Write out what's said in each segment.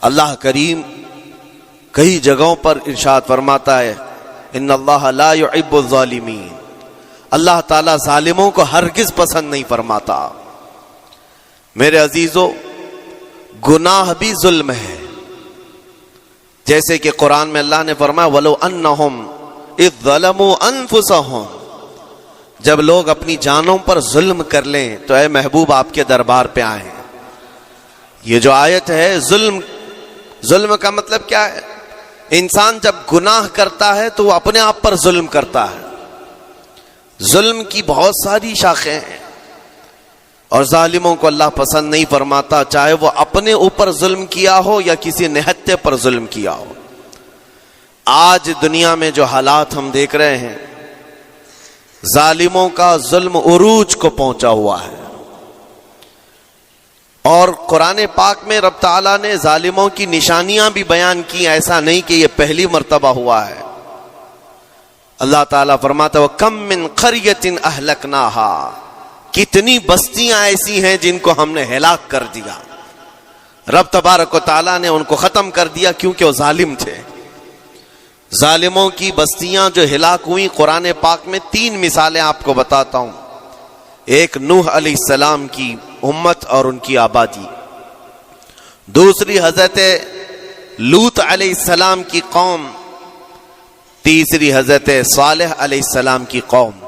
اللہ کریم کئی جگہوں پر ارشاد فرماتا ہے ان اللہ لا يحب الظالمین، اللہ تعالیٰ ظالموں کو ہرگز پسند نہیں فرماتا۔ میرے عزیزو، گناہ بھی ظلم ہے، جیسے کہ قرآن میں اللہ نے فرمایا وَلَوْ أَنَّهُمْ إِذْ ظَلَمُوا أَنفُسَهُمْ، جب لوگ اپنی جانوں پر ظلم کر لیں تو اے محبوب آپ کے دربار پہ آئیں۔ یہ جو آیت ہے، ظلم کا مطلب کیا ہے؟ انسان جب گناہ کرتا ہے تو وہ اپنے آپ پر ظلم کرتا ہے۔ ظلم کی بہت ساری شاخیں ہیں، اور ظالموں کو اللہ پسند نہیں فرماتا، چاہے وہ اپنے اوپر ظلم کیا ہو یا کسی نہتے پر ظلم کیا ہو۔ آج دنیا میں جو حالات ہم دیکھ رہے ہیں، ظالموں کا ظلم عروج کو پہنچا ہوا ہے، اور قرآن پاک میں رب تعالیٰ نے ظالموں کی نشانیاں بھی بیان کی، ایسا نہیں کہ یہ پہلی مرتبہ ہوا ہے۔ اللہ تعالیٰ فرماتا ہے وَكَم مِّن قَرْيَةٍ أَهْلَكْنَاهَا، کتنی بستیاں ایسی ہیں جن کو ہم نے ہلاک کر دیا۔ رب تبارک و تعالیٰ نے ان کو ختم کر دیا کیونکہ وہ ظالم تھے۔ ظالموں کی بستیاں جو ہلاک ہوئی، قرآن پاک میں 3 مثالیں آپ کو بتاتا ہوں۔ ایک نوح علیہ السلام کی امت اور ان کی آبادی، دوسری حضرت لوط علیہ السلام کی قوم، تیسری حضرت صالح علیہ السلام کی قوم۔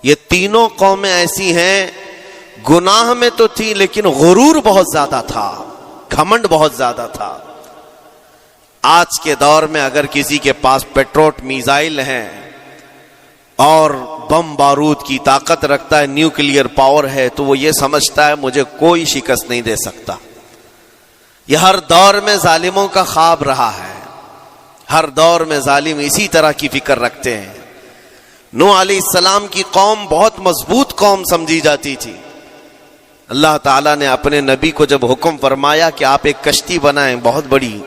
یہ تینوں قومیں ایسی ہیں، گناہ میں تو تھی لیکن غرور بہت زیادہ تھا، گھمنڈ بہت زیادہ تھا۔ آج کے دور میں اگر کسی کے پاس پیٹروٹ میزائل ہیں اور بم بارود کی طاقت رکھتا ہے، نیوکلیئر پاور ہے، تو وہ یہ سمجھتا ہے مجھے کوئی شکست نہیں دے سکتا۔ یہ ہر دور میں ظالموں کا خواب رہا ہے، ہر دور میں ظالم اسی طرح کی فکر رکھتے ہیں۔ نوح علیہ السلام کی قوم بہت مضبوط قوم سمجھی جاتی تھی۔ اللہ تعالیٰ نے اپنے نبی کو جب حکم فرمایا کہ آپ ایک کشتی بنائیں بہت بڑی،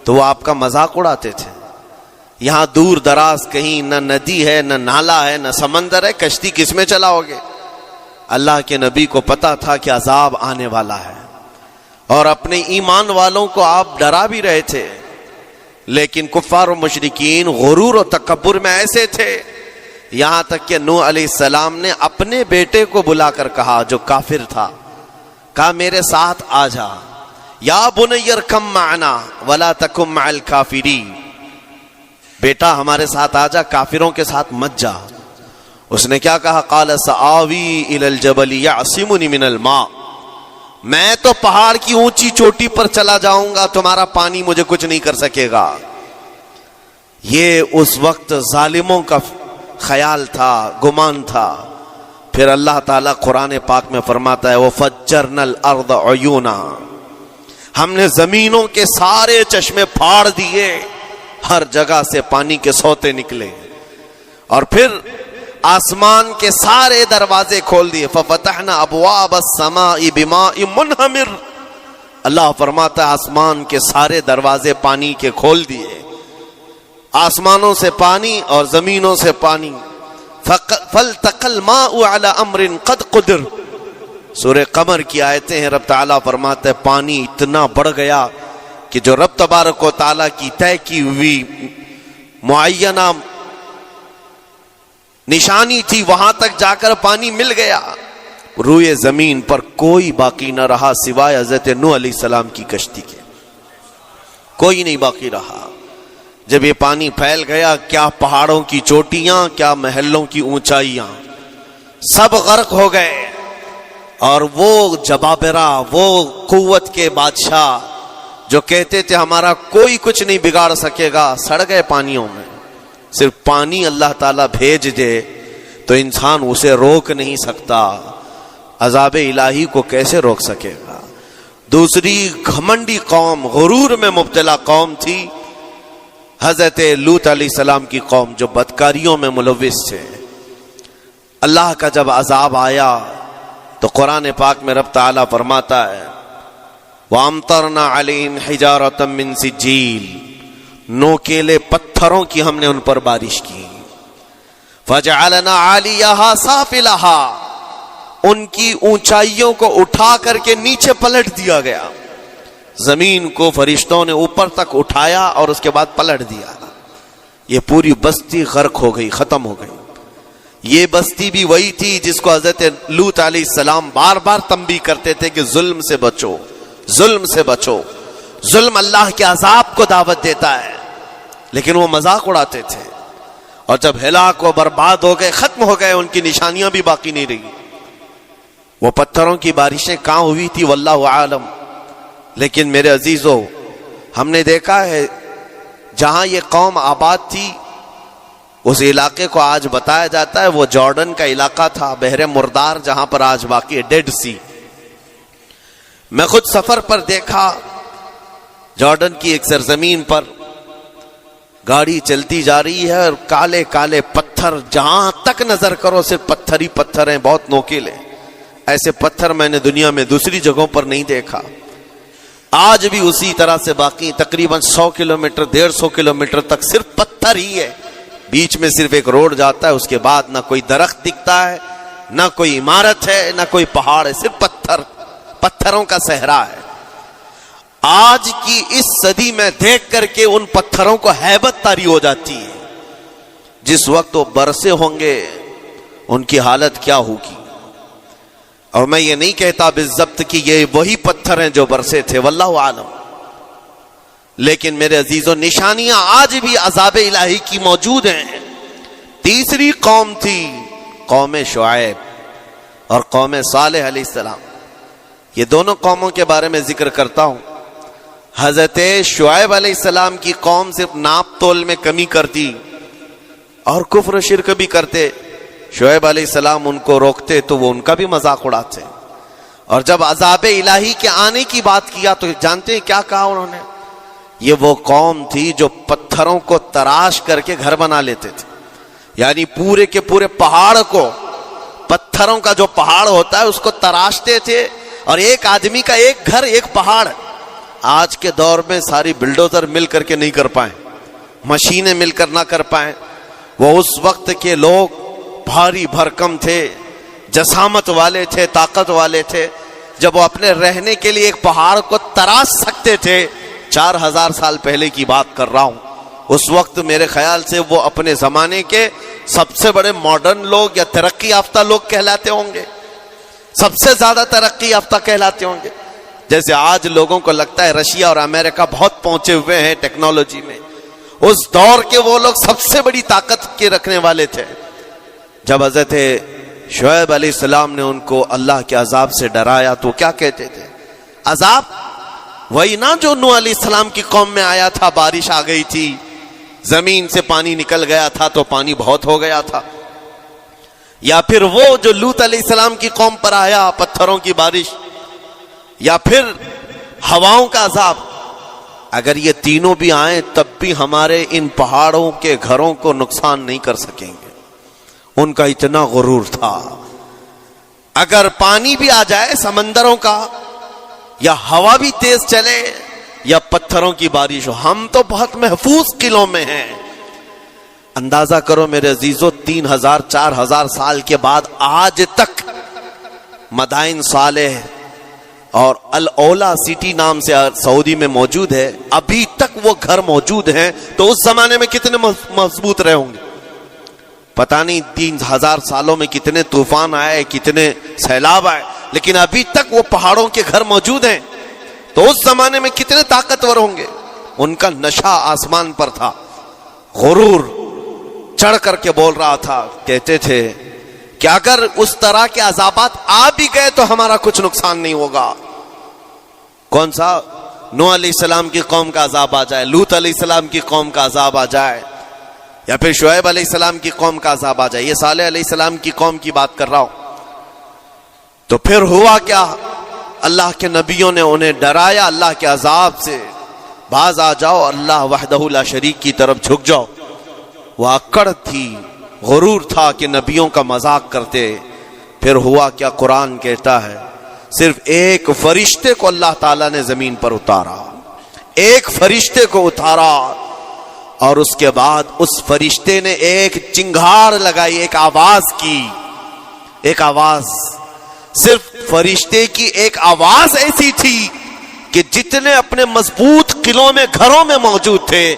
تو وہ آپ کا مذاق اڑاتے تھے۔ یہاں دور دراز کہیں نہ ندی ہے، نہ نالا ہے، نہ سمندر ہے، کشتی کس میں چلاؤ گے؟ اللہ کے نبی کو پتا تھا کہ عذاب آنے والا ہے، اور اپنے ایمان والوں کو آپ ڈرا بھی رہے تھے، لیکن کفار و مشرکین غرور و تکبر میں ایسے تھے، یہاں تک کہ نوح علیہ السلام نے اپنے بیٹے کو بلا کر کہا، جو کافر تھا، کہا میرے ساتھ آ جا، یا بنی ارکم معنا ولا تکن مع الکافرین، بیٹا ہمارے ساتھ آ جا، کافروں کے ساتھ مت جا۔ اس نے کیا کہا؟ قال سآوی الی الجبل یعصمنی من الماء، میں تو پہاڑ کی اونچی چوٹی پر چلا جاؤں گا، تمہارا پانی مجھے کچھ نہیں کر سکے گا۔ یہ اس وقت ظالموں کا خیال تھا، گمان تھا۔ پھر اللہ تعالیٰ قرآن پاک میں فرماتا ہے وَفَجَّرْنَا الْأَرْضَ عُيُونًا، ہم نے زمینوں کے سارے چشمے پھاڑ دیے، ہر جگہ سے پانی کے سوتے نکلے، اور پھر آسمان کے سارے دروازے کھول دیے۔ فَفَتَحْنَا أَبْوَابَ السَّمَاءِ بِمَاءٍ مُنْهَمِرٍ، اللہ فرماتا ہے آسمان کے سارے دروازے پانی کے کھول دیے، آسمانوں سے پانی اور زمینوں سے پانی۔ فَالْتَقَى الْمَاءُ عَلَى أَمْرٍ قَدْ قُدِرَ، سورہ قمر کی آیتیں ہیں، رب تعالیٰ فرماتا ہے پانی اتنا بڑھ گیا کہ جو رب تبارک و تعالیٰ کی طے کی ہوئی معینہ نشانی تھی وہاں تک جا کر پانی مل گیا، روئے زمین پر کوئی باقی نہ رہا سوائے حضرت نوح علیہ السلام کی کشتی کے، کوئی نہیں باقی رہا۔ جب یہ پانی پھیل گیا، کیا پہاڑوں کی چوٹیاں، کیا محلوں کی اونچائیاں، سب غرق ہو گئے، اور وہ جبابرہ، وہ قوت کے بادشاہ جو کہتے تھے ہمارا کوئی کچھ نہیں بگاڑ سکے گا، سڑ گئے پانیوں میں۔ صرف پانی اللہ تعالیٰ بھیج دے تو انسان اسے روک نہیں سکتا، عذاب الہی کو کیسے روک سکے گا؟ دوسری گھمنڈی قوم، غرور میں مبتلا قوم تھی حضرت لوط علیہ السلام کی قوم، جو بدکاریوں میں ملوث تھے۔ اللہ کا جب عذاب آیا تو قرآن پاک میں رب تعالیٰ فرماتا ہے وَأَمْطَرْنَا عَلَيْهِمْ حِجَارَةً مِّن سِجِّيلٍ، نوکیلے پتھروں کی ہم نے ان پر بارش کی۔ فَجَعَلْنَا عَالِيَهَا سَافِلَهَا، ان کی اونچائیوں کو اٹھا کر کے نیچے پلٹ دیا گیا۔ زمین کو فرشتوں نے اوپر تک اٹھایا اور اس کے بعد پلٹ دیا. یہ پوری بستی غرق ہو گئی, ختم ہو گئی. یہ بستی بھی وہی تھی جس کو حضرت لوط علیہ السلام بار بار تنبیہ کرتے تھے کہ ظلم سے بچو, ظلم سے بچو. ظلم اللہ کے عذاب کو دعوت دیتا ہے, لیکن وہ مذاق اڑاتے تھے. اور جب ہلاک و برباد ہو گئے, ختم ہو گئے, ان کی نشانیاں بھی باقی نہیں رہی. وہ پتھروں کی بارشیں کہاں ہوئی تھی واللہ عالم. لیکن میرے عزیزو, ہم نے دیکھا ہے جہاں یہ قوم آباد تھی اس علاقے کو آج بتایا جاتا ہے وہ جارڈن کا علاقہ تھا, بحر مردار, جہاں پر آج باقی ہے ڈیڈ سی. میں خود سفر پر دیکھا جارڈن کی ایک سرزمین پر گاڑی چلتی جا رہی ہے اور کالے کالے پتھر, جہاں تک نظر کرو صرف پتھر ہی پتھر ہیں, بہت نوکیلے. ایسے پتھر میں نے دنیا میں دوسری جگہوں پر نہیں دیکھا. آج بھی اسی طرح سے باقی تقریباً 100 کلومیٹر 150 کلومیٹر تک صرف پتھر ہی ہے. بیچ میں صرف ایک روڈ جاتا ہے, اس کے بعد نہ کوئی درخت دکھتا ہے, نہ کوئی عمارت ہے, نہ کوئی پہاڑ ہے, صرف پتھر, پتھروں کا صحرا ہے. آج کی اس صدی میں دیکھ کر کے ان پتھروں کو ہیبت طاری ہو جاتی ہے. جس وقت وہ برسے ہوں گے ان کی حالت کیا ہوگی. اور میں یہ نہیں کہتا بالضبط کہ یہ وہی پتھر ہیں جو برسے تھے, واللہ عالم. لیکن میرے عزیزوں, نشانیاں آج بھی عذاب الہی کی موجود ہیں. تیسری قوم تھی قوم شعیب اور قوم صالح علیہ السلام. یہ دونوں قوموں کے بارے میں ذکر کرتا ہوں. حضرت شعیب علیہ السلام کی قوم صرف ناپ تول میں کمی کرتی اور کفر و شرک بھی کرتے. شعیب علیہ السلام ان کو روکتے تو وہ ان کا بھی مذاق اڑاتے. اور جب عذاب الہی کے آنے کی بات کیا تو جانتے ہیں کیا کہا انہوں نے؟ یہ وہ قوم تھی جو پتھروں کو تراش کر کے گھر بنا لیتے تھے. یعنی پورے کے پورے پہاڑ کو, پتھروں کا جو پہاڑ ہوتا ہے اس کو تراشتے تھے, اور ایک آدمی کا ایک گھر ایک پہاڑ. آج کے دور میں ساری بلڈوزر مل کر کے نہیں کر پائیں, مشینیں مل کر نہ کر پائیں. وہ اس وقت کے لوگ بھاری بھرکم تھے, جسامت والے تھے, طاقت والے تھے. جب وہ اپنے رہنے کے لیے ایک پہاڑ کو تراش سکتے تھے, 4000 سال پہلے کی بات کر رہا ہوں, اس وقت میرے خیال سے وہ اپنے زمانے کے سب سے بڑے ماڈرن لوگ یا ترقی یافتہ لوگ کہلاتے ہوں گے, سب سے زیادہ ترقی یافتہ کہلاتے ہوں گے. جیسے آج لوگوں کو لگتا ہے رشیا اور امریکہ بہت پہنچے ہوئے ہیں ٹیکنالوجی میں, اس دور کے وہ لوگ سب سے بڑی طاقت کے رکھنے والے تھے. جب حضرت شعیب علیہ السلام نے ان کو اللہ کے عذاب سے ڈرایا تو کیا کہتے تھے؟ عذاب وہی نا جو نوح علیہ السلام کی قوم میں آیا تھا, بارش آ گئی تھی, زمین سے پانی نکل گیا تھا تو پانی بہت ہو گیا تھا. یا پھر وہ جو لوط علیہ السلام کی قوم پر آیا, پتھروں کی بارش, یا پھر ہواؤں کا عذاب. اگر یہ تینوں بھی آئیں تب بھی ہمارے ان پہاڑوں کے گھروں کو نقصان نہیں کر سکیں گے. ان کا اتنا غرور تھا. اگر پانی بھی آ جائے سمندروں کا, یا ہوا بھی تیز چلے, یا پتھروں کی بارش ہو, ہم تو بہت محفوظ قلعوں میں ہیں. اندازہ کرو میرے عزیزو, 3000-4000 سال کے بعد آج تک مدائن صالح اور الاولا سٹی نام سے سعودی میں موجود ہے, ابھی تک وہ گھر موجود ہیں. تو اس زمانے میں کتنے مضبوط رہے ہوں گے پتہ نہیں. 3000 سالوں میں کتنے طوفان آئے, کتنے سیلاب آئے, لیکن ابھی تک وہ پہاڑوں کے گھر موجود ہیں. تو اس زمانے میں کتنے طاقتور ہوں گے. ان کا نشہ آسمان پر تھا, غرور چڑھ کر کے بول رہا تھا. کہتے تھے کہ اگر اس طرح کے عذابات آ بھی گئے تو ہمارا کچھ نقصان نہیں ہوگا. کون سا؟ نوح علیہ السلام کی قوم کا عذاب آ جائے, لوط علیہ السلام کی قوم کا عذاب آ جائے, یا پھر شعیب علیہ السلام کی قوم کا عذاب آ جائے. یہ صالح علیہ السلام کی قوم کی بات کر رہا ہوں. تو پھر ہوا کیا؟ اللہ کے نبیوں نے انہیں ڈرایا اللہ کے عذاب سے, باز آ جاؤ, اللہ وحدہ لا شریک کی طرف جھک جاؤ. وہ اکڑ تھی, غرور تھا کہ نبیوں کا مذاق کرتے. پھر ہوا کیا؟ قرآن کہتا ہے صرف ایک فرشتے کو اللہ تعالیٰ نے زمین پر اتارا, ایک فرشتے کو اتارا, اور اس کے بعد اس فرشتے نے ایک چنگھاڑ لگائی, ایک آواز کی, ایک آواز. صرف فرشتے کی ایک آواز ایسی تھی کہ جتنے اپنے مضبوط قلعوں میں گھروں میں موجود تھے،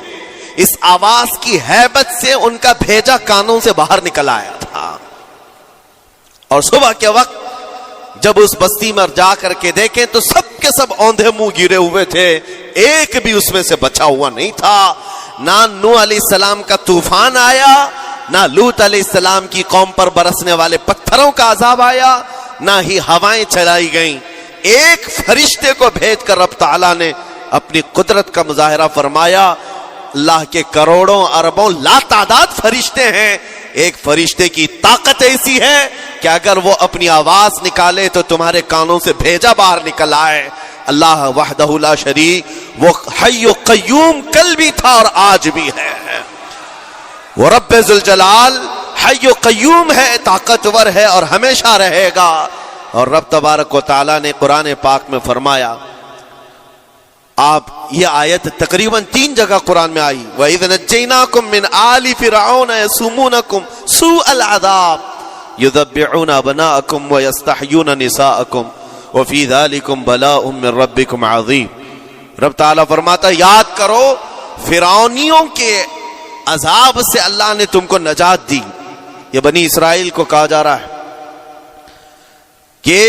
اس آواز کی ہیبت سے ان کا بھیجا کانوں سے باہر نکل آیا تھا. اور صبح کے وقت جب اس بستی میں جا کر کے دیکھیں تو سب کے سب اوندھے منہ گرے ہوئے تھے، ایک بھی اس میں سے بچا ہوا نہیں تھا. نہ نوح علیہ السلام کا طوفان آیا، نہ لوط علیہ السلام کی قوم پر برسنے والے پتھروں کا عذاب آیا، نہ ہی ہوائیں چلائی گئیں. ایک فرشتے کو بھیج کر رب تعالیٰ نے اپنی قدرت کا مظاہرہ فرمایا. اللہ کے کروڑوں اربوں لا تعداد فرشتے ہیں، ایک فرشتے کی طاقت ایسی ہے کہ اگر وہ اپنی آواز نکالے تو تمہارے کانوں سے بھیجا باہر نکل آئے. اللہ وحدہ لا شریک، وہ حی و قیوم کل بھی تھا اور آج بھی ہے. وہ رب ذوالجلال حی و قیوم ہے، طاقتور ہے اور ہمیشہ رہے گا. اور رب تبارک و تعالی نے قرآن پاک میں فرمایا، آپ یہ آیت تقریباً 3 جگہ قرآن میں آئی، وَإِذْ نَجَّيْنَاكُمْ مِنْ آلِ فِرْعَوْنَ يَسُومُونَكُمْ سُوءَ الْعَذَابِ يُذَبِّحُونَ أَبْنَاءَكُمْ وَيَسْتَحْيُونَ نِسَاءَكُمْ وَفِي ذَلِكُمْ بَلَاءٌ مِّن رَبِّكُمْ عَظِيمٌ. رب تعالیٰ فرماتا یاد کرو فرعونیوں کے عذاب سے اللہ نے تم کو نجات دی. یہ بنی اسرائیل کو کہا جا رہا ہے کہ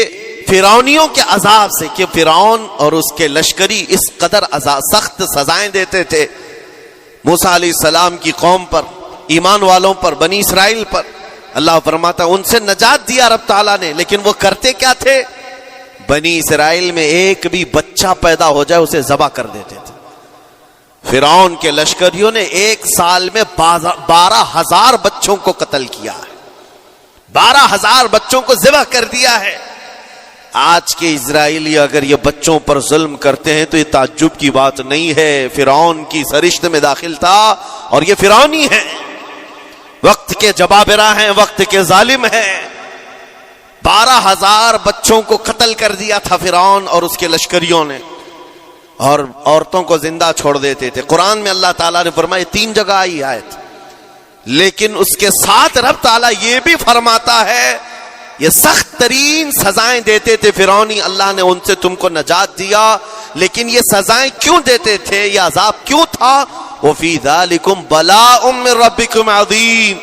فرعونیوں کے عذاب سے، کہ فرعون اور اس کے لشکری اس قدر سخت سزائیں دیتے تھے موسیٰ علیہ السلام کی قوم پر، ایمان والوں پر، بنی اسرائیل پر. اللہ فرماتا ان سے نجات دیا رب تعالیٰ نے، لیکن وہ کرتے کیا تھے؟ بنی اسرائیل میں ایک بھی بچہ پیدا ہو جائے اسے ذبح کر دیتے تھے. فرعون کے لشکریوں نے 1 سال میں 12,000 بچوں کو قتل کیا ہے، 12,000 بچوں کو ذبح کر دیا ہے. آج کے اسرائیلی اگر یہ بچوں پر ظلم کرتے ہیں تو یہ تعجب کی بات نہیں ہے. فرعون کی سرشت میں داخل تھا اور یہ فرعونی ہے، وقت کے جبابرہ ہیں، وقت کے ظالم ہیں. 12,000 بچوں کو قتل کر دیا تھا فرعون اور اس کے لشکریوں نے، اور عورتوں کو زندہ چھوڑ دیتے تھے. قرآن میں اللہ تعالیٰ نے فرمایا 3 جگہ آئی آیت، لیکن اس کے ساتھ رب تعالیٰ یہ بھی فرماتا ہے یہ سخت ترین سزائیں دیتے تھے فرعونی، اللہ نے ان سے تم کو نجات دیا. لیکن یہ سزائیں کیوں دیتے تھے، یہ عذاب کیوں تھا؟ وَفِي ذَلِكُمْ بَلَاءٌ مِّن رَبِّكُمْ عَظِيمٌ.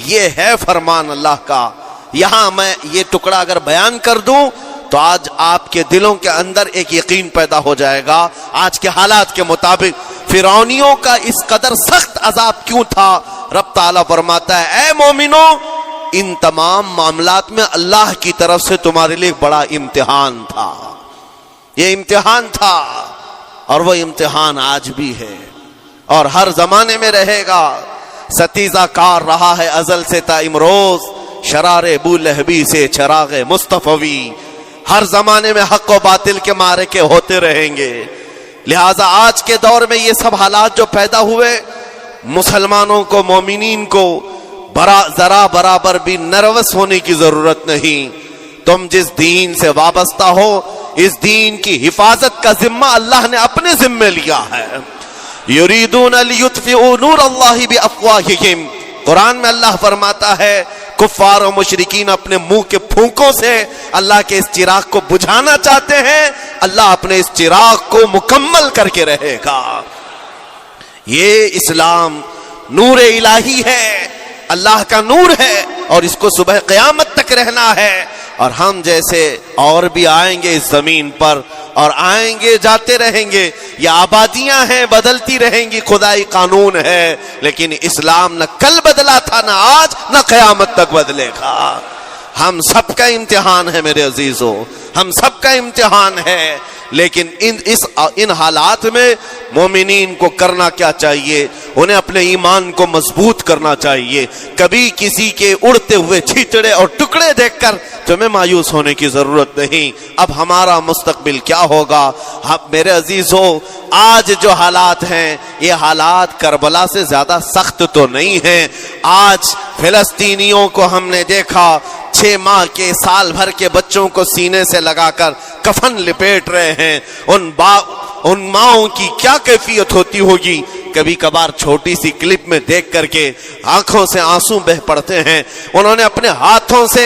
یہ ہے فرمان اللہ کا. یہاں میں یہ ٹکڑا اگر بیان کر دوں تو آج آپ کے دلوں کے اندر ایک یقین پیدا ہو جائے گا آج کے حالات کے مطابق فرعونیوں کا اس قدر سخت عذاب کیوں تھا. رب تعالیٰ فرماتا ہے اے مومنو، ان تمام معاملات میں اللہ کی طرف سے تمہارے لیے بڑا امتحان تھا. یہ امتحان تھا اور وہ امتحان آج بھی ہے اور ہر زمانے میں رہے گا. ستیزہ کار رہا ہے ازل سے تا امروز، شرار ابو لہبی سے چراغ مصطفی. ہر زمانے میں حق و باطل کے معرکے ہوتے رہیں گے. لہٰذا آج کے دور میں یہ سب حالات جو پیدا ہوئے، مسلمانوں کو، مومنین کو ذرا برابر بھی نروس ہونے کی ضرورت نہیں. تم جس دین سے وابستہ ہو، اس دین کی حفاظت کا ذمہ اللہ نے اپنے ذمے لیا ہے. یریدون لیطفئوا نور اللہ بافواہہم. قرآن میں اللہ فرماتا ہے کفار و مشرکین اپنے منہ کے پھونکوں سے اللہ کے اس چراغ کو بجھانا چاہتے ہیں، اللہ اپنے اس چراغ کو مکمل کر کے رہے گا. یہ اسلام نور الہی ہے، اللہ کا نور ہے، اور اس کو صبح قیامت تک رہنا ہے. اور ہم جیسے اور بھی آئیں گے اس زمین پر، اور آئیں گے جاتے رہیں گے. یہ آبادیاں ہیں، بدلتی رہیں گی، خدائی قانون ہے. لیکن اسلام نہ کل بدلا تھا، نہ آج، نہ قیامت تک بدلے گا. ہم سب کا امتحان ہے میرے عزیزو، ہم سب کا امتحان ہے. لیکن ان حالات میں مومنین کو کرنا کیا چاہیے؟ انہیں اپنے ایمان کو مضبوط کرنا چاہیے. کبھی کسی کے اڑتے ہوئے چھیٹڑے اور ٹکڑے دیکھ کر تمہیں مایوس ہونے کی ضرورت نہیں. اب ہمارا مستقبل کیا ہوگا؟ میرے عزیزو، آج جو حالات ہیں یہ حالات کربلا سے زیادہ سخت تو نہیں ہیں. آج فلسطینیوں کو ہم نے دیکھا 6 ماہ کے، سال بھر کے بچوں کو سینے سے لگا کر کفن لپیٹ رہے ہیں. ان ماؤں کی کیا کیفیت ہوتی ہوگی؟ کبھی کبھار چھوٹی سی کلپ میں دیکھ کر کے آنکھوں سے آنسو بہ پڑتے ہیں. انہوں نے اپنے ہاتھوں سے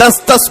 10-10